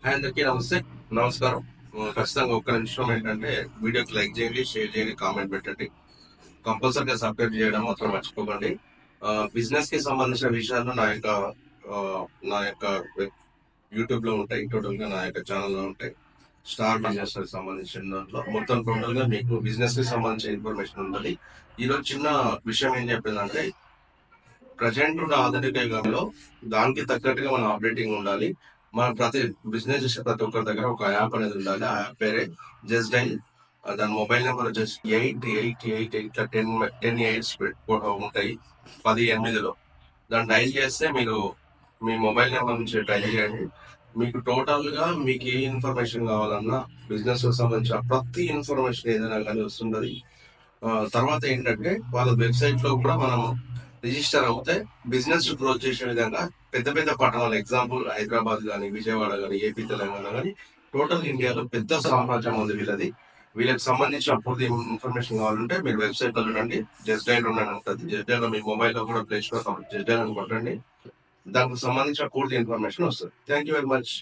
అందరికీ నమస్తే, నమస్కారం. ఖచ్చితంగా ఒక్క నిమిషం ఏంటంటే వీడియోకి లైక్ చేయండి, షేర్ చేయండి, కామెంట్ పెట్టండి. కంపల్సరీగా సబ్స్క్రైబ్ చేయడం మాత్రం మర్చిపోకండి. బిజినెస్ కి సంబంధించిన విషయాలు ఆహ్, నా యొక్క యూట్యూబ్ లో ఉంటాయి. టోటల్ గా నా యొక్క ఛానల్ లో ఉంటాయి. స్టార్ బిజినెస్ కి సంబంధించిన దాంట్లో మొత్తం టోటల్ గా మీకు బిజినెస్ కి సంబంధించిన ఇన్ఫర్మేషన్ ఉంటుంది. ఈరోజు చిన్న విషయం ఏం చెప్పిందంటే, ప్రజెంట్ ఉన్న ఆధునిక యుగంలో దానికి తగ్గట్టుగా మన అప్డేటింగ్ ఉండాలి. మన ప్రతి బిజినెస్ చేసే ప్రతి ఒక్కరి దగ్గర ఒక యాప్ అనేది ఉండాలి. ఆ యాప్ పేరే జస్ట్ డైల్. దాని మొబైల్ నెంబర్ వచ్చేసి 8888 ఇట్లా 10 ఎయిట్స్ ఉంటాయి. 10 8లో దాన్ని డైల్ చేస్తే మీరు మీ మొబైల్ నెంబర్ నుంచి డైల్ చేయండి. మీకు టోటల్ గా మీకు ఏ ఇన్ఫర్మేషన్ కావాలన్నా బిజినెస్ కు సంబంధించిన ప్రతి ఇన్ఫర్మేషన్ ఏదైనా కానీ వస్తుంటది. తర్వాత ఏంటంటే వాళ్ళ వెబ్సైట్ లో కూడా మనం రిజిస్టర్ అవుతే బిజినెస్ గ్రోత్ చేసే విధంగా పెద్ద పెద్ద పట్టణాలు, ఎగ్జాంపుల్ హైదరాబాద్ కానీ, విజయవాడ కానీ, ఏపీ, తెలంగాణ కానీ, టోటల్ ఇండియాలో పెద్ద సామ్రాజ్యం ఉంది వీళ్ళది. వీళ్ళకి సంబంధించిన పూర్తి ఇన్ఫర్మేషన్ కావాలంటే మీరు వెబ్సైట్ లో చూడండి. జస్ట్ డైల్ ఉండండి ఉంటుంది. జస్ట్ డైల్ లో మీ మొబైల్ లో కూడా ప్లే స్టోర్ జస్ట్ డైల్ అని కొట్టండి. దానికి సంబంధించిన పూర్తి ఇన్ఫర్మేషన్ వస్తుంది. Thank you very much.